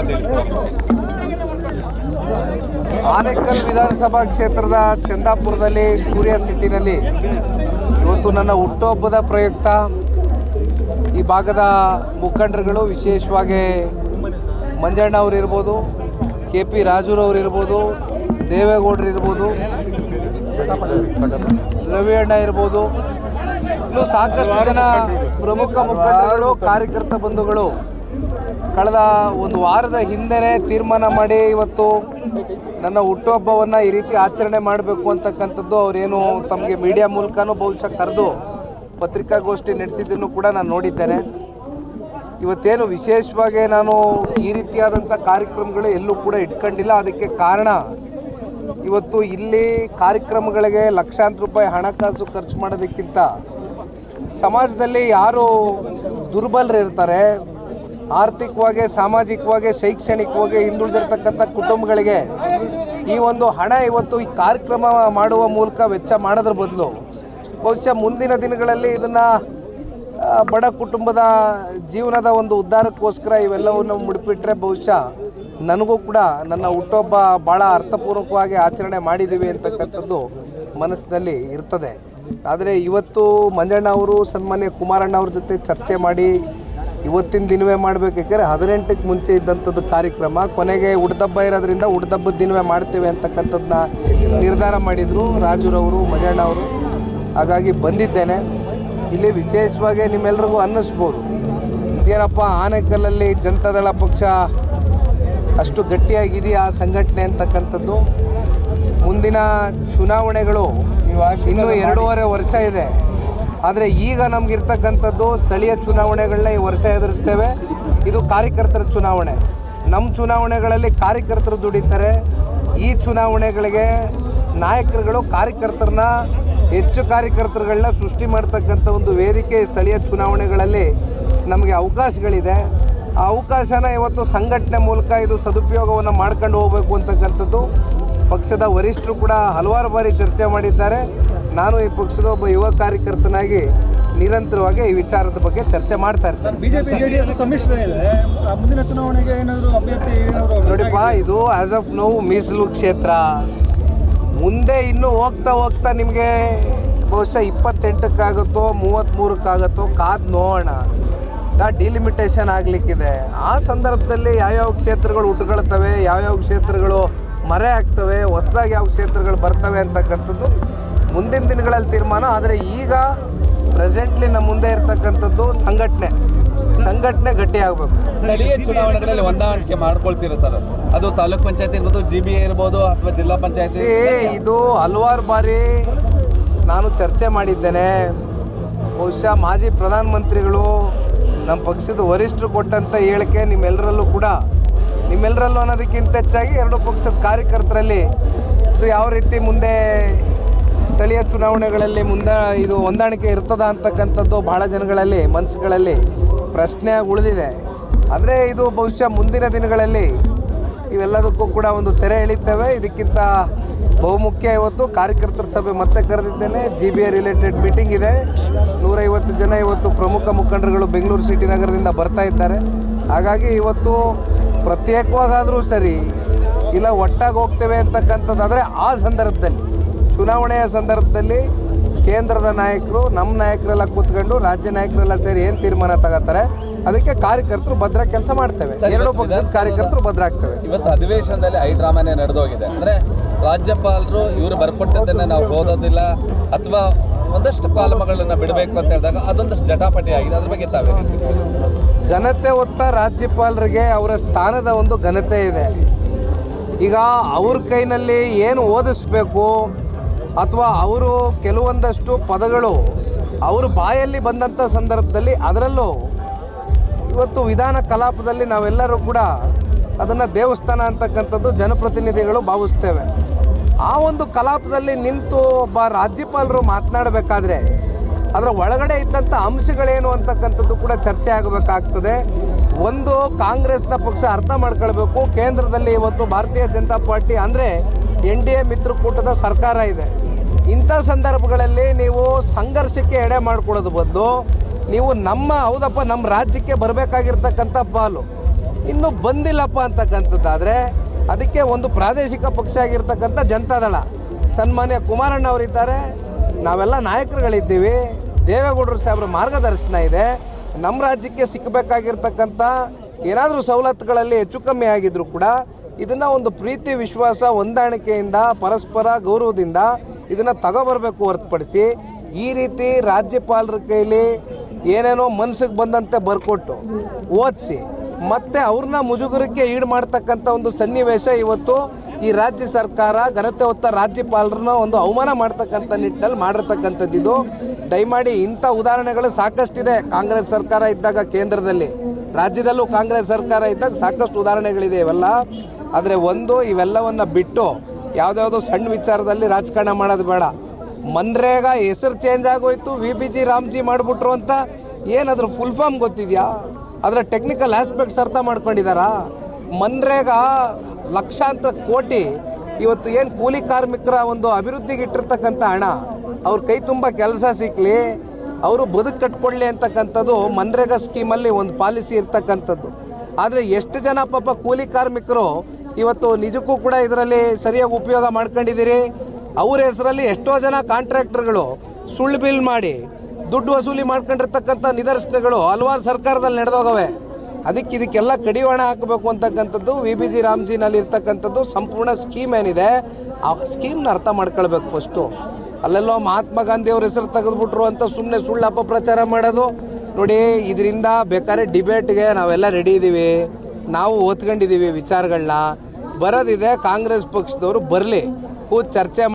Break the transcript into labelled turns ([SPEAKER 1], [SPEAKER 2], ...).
[SPEAKER 1] ಅಂತ ಹೇಳಿ.
[SPEAKER 2] ಆನೇಕಲ್ ವಿಧಾನಸಭಾ ಕ್ಷೇತ್ರದ ಚಂದಾಪುರದಲ್ಲಿ ಸೂರ್ಯ ಸಿಟಿನಲ್ಲಿ ಇವತ್ತು ನನ್ನ ಹುಟ್ಟುಹಬ್ಬದ ಪ್ರಯುಕ್ತ ಈ ಭಾಗದ ಮುಖಂಡರುಗಳು, ವಿಶೇಷವಾಗಿ ಮಂಜಣ್ಣ ಅವರು ಇರ್ಬೋದು, KP ರಾಜೂರವರು ಇರ್ಬೋದು, ದೇವೇಗೌಡರು ಇರ್ಬೋದು, ರವಿ ಅಣ್ಣ ಇರ್ಬೋದು, ಇನ್ನು ಸಾಕಷ್ಟು ಜನ ಪ್ರಮುಖ ಮುಖಂಡರುಗಳು, ಕಾರ್ಯಕರ್ತ ಬಂಧುಗಳು ಕಳೆದ ಒಂದು ವಾರದ ಹಿಂದೆಯೇ ತೀರ್ಮಾನ ಮಾಡಿ ಇವತ್ತು ನನ್ನ ಹುಟ್ಟುಹಬ್ಬವನ್ನು ಈ ರೀತಿ ಆಚರಣೆ ಮಾಡಬೇಕು ಅಂತಕ್ಕಂಥದ್ದು ಅವರೇನು ತಮಗೆ ಮೀಡಿಯಾ ಮೂಲಕನೂ ಬಹುಶಃ ಕರೆದು ಪತ್ರಿಕಾಗೋಷ್ಠಿ ನಡೆಸಿದ್ದನ್ನು ಕೂಡ ನಾನು ನೋಡಿದ್ದೇನೆ. ಇವತ್ತೇನು ವಿಶೇಷವಾಗಿ ನಾನು ಈ ರೀತಿಯಾದಂಥ ಕಾರ್ಯಕ್ರಮಗಳು ಎಲ್ಲೂ ಕೂಡ ಇಟ್ಕೊಂಡಿಲ್ಲ. ಅದಕ್ಕೆ ಕಾರಣ ಇವತ್ತು ಇಲ್ಲಿ ಕಾರ್ಯಕ್ರಮಗಳಿಗೆ ಲಕ್ಷಾಂತರ ರೂಪಾಯಿ ಹಣಕಾಸು ಖರ್ಚು ಮಾಡೋದಕ್ಕಿಂತ ಸಮಾಜದಲ್ಲಿ ಯಾರು ದುರ್ಬಲರು ಇರ್ತಾರೆ, ಆರ್ಥಿಕವಾಗಿ, ಸಾಮಾಜಿಕವಾಗಿ, ಶೈಕ್ಷಣಿಕವಾಗಿ ಹಿಂದುಳಿದಿರ್ತಕ್ಕಂಥ ಕುಟುಂಬಗಳಿಗೆ ಈ ಒಂದು ಹಣ ಇವತ್ತು ಈ ಕಾರ್ಯಕ್ರಮ ಮಾಡುವ ಮೂಲಕ ವೆಚ್ಚ ಮಾಡೋದ್ರ ಬದಲು ಬಹುಶಃ ಮುಂದಿನ ದಿನಗಳಲ್ಲಿ ಇದನ್ನು ಬಡ ಕುಟುಂಬದ ಜೀವನದ ಒಂದು ಉದ್ಧಾರಕ್ಕೋಸ್ಕರ ಇವೆಲ್ಲವನ್ನು ಮುಡಿಪಿಟ್ರೆ ಬಹುಶಃ ನನಗೂ ಕೂಡ ನನ್ನ ಹುಟ್ಟುಹಬ್ಬ ಭಾಳ ಅರ್ಥಪೂರ್ವಕವಾಗಿ ಆಚರಣೆ ಮಾಡಿದ್ದೀವಿ ಅಂತಕ್ಕಂಥದ್ದು ಮನಸ್ಸಿನಲ್ಲಿ ಇರ್ತದೆ. ಆದರೆ ಇವತ್ತು ಮಂಜಣ್ಣ ಅವರು ಸನ್ಮಾನ್ಯ ಕುಮಾರಣ್ಣ ಅವ್ರ ಜೊತೆ ಚರ್ಚೆ ಮಾಡಿ ಇವತ್ತಿನ ದಿನವೇ ಮಾಡಬೇಕು. ಯಾಕೆಂದರೆ 18ಕ್ಕೆ ಮುಂಚೆ ಇದ್ದಂಥದ್ದು ಕಾರ್ಯಕ್ರಮ ಕೊನೆಗೆ ಹುಡ್ದಬ್ಬ ಇರೋದ್ರಿಂದ ಹುಡ್ದಬ್ಬದ ದಿನವೇ ಮಾಡ್ತೇವೆ ಅಂತಕ್ಕಂಥದ್ದನ್ನ ನಿರ್ಧಾರ ಮಾಡಿದರು ರಾಜೂರವರು, ಮಂಜಣ್ಣ ಅವರು. ಹಾಗಾಗಿ ಬಂದಿದ್ದೇನೆ. ಇಲ್ಲಿ ವಿಶೇಷವಾಗಿ ನಿಮ್ಮೆಲ್ರಿಗೂ ಅನ್ನಿಸ್ಬೋದು, ಏನಪ್ಪ ಆನೇಕಲ್ಲಲ್ಲಿ ಜನತಾದಳ ಪಕ್ಷ ಅಷ್ಟು ಗಟ್ಟಿಯಾಗಿದೆಯಾ ಸಂಘಟನೆ ಅಂತಕ್ಕಂಥದ್ದು. ಮುಂದಿನ ಚುನಾವಣೆಗಳು ಇನ್ನೂ 2.5 ವರ್ಷ ಇದೆ. ಆದರೆ ಈಗ ನಮಗಿರ್ತಕ್ಕಂಥದ್ದು ಸ್ಥಳೀಯ ಚುನಾವಣೆಗಳನ್ನ ಈ ವರ್ಷ ಎದುರಿಸ್ತೇವೆ. ಇದು ಕಾರ್ಯಕರ್ತರ ಚುನಾವಣೆ. ನಮ್ಮ ಚುನಾವಣೆಗಳಲ್ಲಿ ಕಾರ್ಯಕರ್ತರು ದುಡಿತಾರೆ. ಈ ಚುನಾವಣೆಗಳಿಗೆ ನಾಯಕರುಗಳು ಕಾರ್ಯಕರ್ತರನ್ನ, ಹೆಚ್ಚು ಕಾರ್ಯಕರ್ತರುಗಳನ್ನ ಸೃಷ್ಟಿ ಮಾಡ್ತಕ್ಕಂಥ ಒಂದು ವೇದಿಕೆ ಸ್ಥಳೀಯ ಚುನಾವಣೆಗಳಲ್ಲಿ ನಮಗೆ ಅವಕಾಶಗಳಿದೆ. ಆ ಅವಕಾಶನ ಇವತ್ತು ಸಂಘಟನೆ ಮೂಲಕ ಇದು ಸದುಪಯೋಗವನ್ನು ಮಾಡ್ಕೊಂಡು ಹೋಗಬೇಕು ಅಂತಕ್ಕಂಥದ್ದು ಪಕ್ಷದ ವರಿಷ್ಠರು ಕೂಡ ಹಲವಾರು ಬಾರಿ ಚರ್ಚೆ ಮಾಡಿದ್ದಾರೆ. ನಾನು ಈ ಪಕ್ಷದ ಒಬ್ಬ ಯುವ ಕಾರ್ಯಕರ್ತನಾಗಿ ನಿರಂತರವಾಗಿ ಈ ವಿಚಾರದ ಬಗ್ಗೆ ಚರ್ಚೆ ಮಾಡ್ತಾ ಇರ್ತಾರೆ.
[SPEAKER 3] ಮುಂದಿನ ಚುನಾವಣೆಗೆ ಏನಾದರೂ ಅಭ್ಯರ್ಥಿ
[SPEAKER 2] ನೋಡಿಪ್ಪ, ಇದು ಆ್ಯಸ್ ಆಫ್ ನೌ ಮೀಸಲು ಕ್ಷೇತ್ರ. ಮುಂದೆ ಇನ್ನೂ ಹೋಗ್ತಾ ನಿಮಗೆ ಬಹುಶಃ 28ಕ್ಕಾಗುತ್ತೋ 33ಕ್ಕಾಗುತ್ತೋ ಕಾದು ನೋಡೋಣ. ಡಿಲಿಮಿಟೇಷನ್ ಆಗಲಿಕ್ಕಿದೆ. ಆ ಸಂದರ್ಭದಲ್ಲಿ ಯಾವ್ಯಾವ ಕ್ಷೇತ್ರಗಳು ಉಟ್ಕೊಳ್ತವೆ, ಯಾವ್ಯಾವ ಕ್ಷೇತ್ರಗಳು ಮರೆ ಆಗ್ತವೆ, ಹೊಸದಾಗಿ ಯಾವ ಕ್ಷೇತ್ರಗಳು ಬರ್ತವೆ ಅಂತಕ್ಕಂಥದ್ದು ಮುಂದಿನ ದಿನಗಳಲ್ಲಿ ತೀರ್ಮಾನ. ಆದರೆ ಈಗ ಪ್ರೆಸೆಂಟ್ಲಿ ನಮ್ಮ ಮುಂದೆ ಇರ್ತಕ್ಕಂಥದ್ದು ಸಂಘಟನೆ ಗಟ್ಟಿಯಾಗಬೇಕು.
[SPEAKER 1] ಸ್ಥಳೀಯ ಚುನಾವಣೆಗಳಲ್ಲಿ ಹೊಂದಾಣಿಕೆ ಮಾಡ್ಕೊಳ್ತಿರೋ ಸರ್, ಅದು ತಾಲೂಕ್ ಪಂಚಾಯತ್ ಇರ್ಬೋದು, GBA ಇರ್ಬೋದು, ಅಥವಾ ಜಿಲ್ಲಾ ಪಂಚಾಯತ್.
[SPEAKER 2] ಇದು ಹಲವಾರು ಬಾರಿ ನಾನು ಚರ್ಚೆ ಮಾಡಿದ್ದೇನೆ. ಬಹುಶಃ ಮಾಜಿ ಪ್ರಧಾನಮಂತ್ರಿಗಳು, ನಮ್ಮ ಪಕ್ಷದ ವರಿಷ್ಠರು ಕೊಟ್ಟಂಥ ಹೇಳಿಕೆ ನಿಮ್ಮೆಲ್ಲರಲ್ಲೂ ಅನ್ನೋದಕ್ಕಿಂತ ಹೆಚ್ಚಾಗಿ ಎರಡೂ ಪಕ್ಷದ ಕಾರ್ಯಕರ್ತರಲ್ಲಿ ಇದು ಯಾವ ರೀತಿ ಮುಂದೆ ಸ್ಥಳೀಯ ಚುನಾವಣೆಗಳಲ್ಲಿ ಇದು ಹೊಂದಾಣಿಕೆ ಇರ್ತದ ಅಂತಕ್ಕಂಥದ್ದು ಭಾಳ ಜನಗಳಲ್ಲಿ ಮನಸ್ಸುಗಳಲ್ಲಿ ಪ್ರಶ್ನೆಯಾಗಿ ಉಳಿದಿದೆ. ಆದರೆ ಇದು ಬಹುಶಃ ಮುಂದಿನ ದಿನಗಳಲ್ಲಿ ಇವೆಲ್ಲದಕ್ಕೂ ಕೂಡ ಒಂದು ತೆರೆ ಎಳಿತೇವೆ. ಇದಕ್ಕಿಂತ ಬಹುಮುಖ್ಯ ಇವತ್ತು ಕಾರ್ಯಕರ್ತರ ಸಭೆ ಮತ್ತೆ ಕರೆದಿದ್ದೇನೆ. GBA ರಿಲೇಟೆಡ್ ಮೀಟಿಂಗ್ ಇದೆ. 150 ಜನ ಇವತ್ತು ಪ್ರಮುಖ ಮುಖಂಡರುಗಳು ಬೆಂಗಳೂರು ಸಿಟಿ ನಗರದಿಂದ ಬರ್ತಾ ಇದ್ದಾರೆ. ಹಾಗಾಗಿ ಇವತ್ತು ಪ್ರತ್ಯೇಕವಾಗಾದರೂ ಸರಿ, ಇಲ್ಲ ಒಟ್ಟಾಗಿ ಹೋಗ್ತೇವೆ ಅಂತಕ್ಕಂಥದ್ದಾದರೆ ಆ ಸಂದರ್ಭದಲ್ಲಿ, ಚುನಾವಣೆಯ ಸಂದರ್ಭದಲ್ಲಿ ಕೇಂದ್ರದ ನಾಯಕರು, ನಮ್ಮ ನಾಯಕರೆಲ್ಲ ಕೂತ್ಕೊಂಡು ರಾಜ್ಯ ನಾಯಕರೆಲ್ಲ ಸೇರಿ ಏನು ತೀರ್ಮಾನ ತಗೋತಾರೆ ಅದಕ್ಕೆ ಕಾರ್ಯಕರ್ತರು ಭದ್ರ ಕೆಲಸ ಮಾಡ್ತೇವೆ. ಎರಡೂ ಪಕ್ಷದ ಕಾರ್ಯಕರ್ತರು ಭದ್ರ ಆಗ್ತವೆ.
[SPEAKER 1] ಇವತ್ತು ಅಧಿವೇಶನದಲ್ಲಿ ಹೈಡ್ರಾಮಾನೇ ನಡೆದೋಗಿದೆ. ಅಂದರೆ ರಾಜ್ಯಪಾಲರು ಇವರು ಬರ್ಕೊಟ್ಟಿದ್ದನ್ನು ನಾವು ಓದೋದಿಲ್ಲ ಅಥವಾ ಒಂದಷ್ಟು ಕಾಲಮಗಳನ್ನು ಬಿಡಬೇಕು ಅಂತ ಹೇಳಿದಾಗ ಅದೊಂದಷ್ಟು ಜಟಾಪಟಿ ಆಗಿದೆ. ಅದ್ರ ಬಗ್ಗೆ ತಾವೇ
[SPEAKER 2] ಘನತೆ ಹೊತ್ತ ರಾಜ್ಯಪಾಲರಿಗೆ ಅವರ ಸ್ಥಾನದ ಒಂದು ಘನತೆ ಇದೆ. ಈಗ ಅವ್ರ ಕೈನಲ್ಲಿ ಏನು ಓದಿಸ್ಬೇಕು ಅಥವಾ ಅವರು ಕೆಲವೊಂದಷ್ಟು ಪದಗಳು ಅವರು ಬಾಯಲ್ಲಿ ಬಂದಂಥ ಸಂದರ್ಭದಲ್ಲಿ, ಅದರಲ್ಲೂ ಇವತ್ತು ವಿಧಾನ ಕಲಾಪದಲ್ಲಿ ನಾವೆಲ್ಲರೂ ಕೂಡ ಅದನ್ನು ದೇವಸ್ಥಾನ ಅಂತಕ್ಕಂಥದ್ದು ಜನಪ್ರತಿನಿಧಿಗಳು ಭಾವಿಸ್ತೇವೆ. ಆ ಒಂದು ಕಲಾಪದಲ್ಲಿ ನಿಂತು ಒಬ್ಬ ರಾಜ್ಯಪಾಲರು ಮಾತನಾಡಬೇಕಾದ್ರೆ ಅದರ ಒಳಗಡೆ ಇದ್ದಂಥ ಅಂಶಗಳೇನು ಅಂತಕ್ಕಂಥದ್ದು ಕೂಡ ಚರ್ಚೆ ಆಗಬೇಕಾಗ್ತದೆ. ಒಂದು ಕಾಂಗ್ರೆಸ್ನ ಪಕ್ಷ ಅರ್ಥ ಮಾಡ್ಕೊಳ್ಬೇಕು, ಕೇಂದ್ರದಲ್ಲಿ ಇವತ್ತು ಭಾರತೀಯ ಜನತಾ ಪಾರ್ಟಿ ಅಂದರೆ NDA ಮಿತ್ರಕೂಟದ ಸರ್ಕಾರ ಇದೆ. ಇಂಥ ಸಂದರ್ಭಗಳಲ್ಲಿ ನೀವು ಸಂಘರ್ಷಕ್ಕೆ ಎಡೆ ಮಾಡಿಕೊಳ್ಳೋದು ಬದಲು ನೀವು ಹೌದಪ್ಪ ನಮ್ಮ ರಾಜ್ಯಕ್ಕೆ ಬರಬೇಕಾಗಿರ್ತಕ್ಕಂಥ ಪಾಲು ಇನ್ನೂ ಬಂದಿಲ್ಲಪ್ಪ ಅಂತಕ್ಕಂಥದ್ದಾದರೆ ಅದಕ್ಕೆ ಒಂದು ಪ್ರಾದೇಶಿಕ ಪಕ್ಷ ಆಗಿರ್ತಕ್ಕಂಥ ಜನತಾದಳ ಸನ್ಮಾನ್ಯ ಕುಮಾರಣ್ಣ ಅವರಿದ್ದಾರೆ, ನಾವೆಲ್ಲ ನಾಯಕರುಗಳಿದ್ದೀವಿ, ದೇವೇಗೌಡರು ಸಾಹೇಬ್ರ ಮಾರ್ಗದರ್ಶನ ಇದೆ. ನಮ್ಮ ರಾಜ್ಯಕ್ಕೆ ಸಿಕ್ಕಬೇಕಾಗಿರ್ತಕ್ಕಂಥ ಏನಾದರೂ ಸವಲತ್ತುಗಳಲ್ಲಿ ಹೆಚ್ಚು ಕಮ್ಮಿ ಆಗಿದ್ದರೂ ಕೂಡ ಇದನ್ನು ಒಂದು ಪ್ರೀತಿ ವಿಶ್ವಾಸ ಹೊಂದಾಣಿಕೆಯಿಂದ ಪರಸ್ಪರ ಗೌರವದಿಂದ ಇದನ್ನು ತಗೊಬರಬೇಕು ಹೊರತುಪಡಿಸಿ ಈ ರೀತಿ ರಾಜ್ಯಪಾಲರ ಕೈಲಿ ಏನೇನೋ ಮನಸ್ಸಿಗೆ ಬಂದಂತೆ ಬರ್ಕೊಟ್ಟು ಓದಿಸಿ ಮತ್ತು ಅವ್ರನ್ನ ಮುಜುಗರಕ್ಕೆ ಈಡು ಮಾಡ್ತಕ್ಕಂಥ ಒಂದು ಸನ್ನಿವೇಶ ಇವತ್ತು ಈ ರಾಜ್ಯ ಸರ್ಕಾರ ಘನತೆ ಹೊತ್ತ ರಾಜ್ಯಪಾಲರನ್ನ ಒಂದು ಅವಮಾನ ಮಾಡ್ತಕ್ಕಂಥ ನಿಟ್ಟಿನಲ್ಲಿ ಮಾಡಿರ್ತಕ್ಕಂಥದ್ದು. ದಯಮಾಡಿ ಇಂಥ ಉದಾಹರಣೆಗಳು ಸಾಕಷ್ಟಿದೆ. ಕಾಂಗ್ರೆಸ್ ಸರ್ಕಾರ ಇದ್ದಾಗ ಕೇಂದ್ರದಲ್ಲಿ, ರಾಜ್ಯದಲ್ಲೂ ಕಾಂಗ್ರೆಸ್ ಸರ್ಕಾರ ಇದ್ದಾಗ ಸಾಕಷ್ಟು ಉದಾಹರಣೆಗಳಿದೆ ಇವೆಲ್ಲ. ಆದರೆ ಇವೆಲ್ಲವನ್ನು ಬಿಟ್ಟು ಯಾವುದ್ಯಾವುದೋ ಸಣ್ಣ ವಿಚಾರದಲ್ಲಿ ರಾಜಕಾರಣ ಮಾಡೋದು ಬೇಡ. ಮನ್ರೇಗಾ ಹೆಸರು ಚೇಂಜ್ ಆಗೋಯ್ತು, VBG ರಾಮ್ಜಿ ಮಾಡಿಬಿಟ್ರು ಅಂತ ಏನಾದರೂ ಫುಲ್ ಫಾರ್ಮ್ ಗೊತ್ತಿದೆಯಾ? ಅದರ ಟೆಕ್ನಿಕಲ್ ಆಸ್ಪೆಕ್ಟ್ಸ್ ಅರ್ಥ ಮಾಡ್ಕೊಂಡಿದ್ದಾರಾ? ಮನ್ರೇಗಾ ಲಕ್ಷಾಂತರ ಕೋಟಿ ಇವತ್ತು ಏನು ಕೂಲಿ ಕಾರ್ಮಿಕರ ಒಂದು ಅಭಿವೃದ್ಧಿಗೆ ಇಟ್ಟಿರ್ತಕ್ಕಂಥ ಹಣ ಅವ್ರ ಕೈ ತುಂಬ ಕೆಲಸ ಸಿಕ್ಕಲಿ, ಅವರು ಬದುಕು ಕಟ್ಕೊಳ್ಳಿ ಅಂತಕ್ಕಂಥದ್ದು ಮನ್ರೇಗಾ ಸ್ಕೀಮಲ್ಲಿ ಒಂದು ಪಾಲಿಸಿ ಇರ್ತಕ್ಕಂಥದ್ದು. ಆದರೆ ಎಷ್ಟು ಜನ ಪಾಪ ಕೂಲಿ ಕಾರ್ಮಿಕರು ಇವತ್ತು ನಿಜಕ್ಕೂ ಕೂಡ ಇದರಲ್ಲಿ ಸರಿಯಾಗಿ ಉಪಯೋಗ ಮಾಡ್ಕೊಂಡಿದ್ದೀರಿ? ಅವ್ರ ಹೆಸರಲ್ಲಿ ಎಷ್ಟೋ ಜನ ಕಾಂಟ್ರಾಕ್ಟರ್ಗಳು ಸುಳ್ಳು ಬಿಲ್ ಮಾಡಿ ದುಡ್ಡು ವಸೂಲಿ ಮಾಡ್ಕೊಂಡಿರ್ತಕ್ಕಂಥ ನಿದರ್ಶನಗಳು ಹಲವಾರು ಸರ್ಕಾರದಲ್ಲಿ ನಡೆದೋಗವೆ. ಇದಕ್ಕೆಲ್ಲ ಕಡಿವಾಣ ಹಾಕಬೇಕು ಅಂತಕ್ಕಂಥದ್ದು VBG ರಾಮ್ಜಿನಲ್ಲಿ ಇರ್ತಕ್ಕಂಥದ್ದು ಸಂಪೂರ್ಣ ಸ್ಕೀಮ್ ಏನಿದೆ ಆ ಸ್ಕೀಮ್ನ ಅರ್ಥ ಮಾಡ್ಕೊಳ್ಬೇಕು ಫಸ್ಟು. ಅಲ್ಲೆಲ್ಲೋ ಮಹಾತ್ಮ ಗಾಂಧಿ ಅವ್ರ ಹೆಸರು ತೆಗೆದುಬಿಟ್ರು ಅಂತ ಸುಮ್ಮನೆ ಸುಳ್ಳು ಅಪಪ್ರಚಾರ ಮಾಡೋದು ನೋಡಿ. ಇದರಿಂದ ಬೇಕಾದ್ರೆ ಡಿಬೇಟ್ಗೆ ನಾವೆಲ್ಲ ರೆಡಿ ಇದ್ದೀವಿ, ನಾವು ಓದ್ಕೊಂಡಿದ್ದೀವಿ ವಿಚಾರಗಳನ್ನ. ಬರೋದಿದೆ, ಕಾಂಗ್ರೆಸ್ ಪಕ್ಷದವರು ಬರಲಿ, ಕೂತು ಚರ್ಚೆ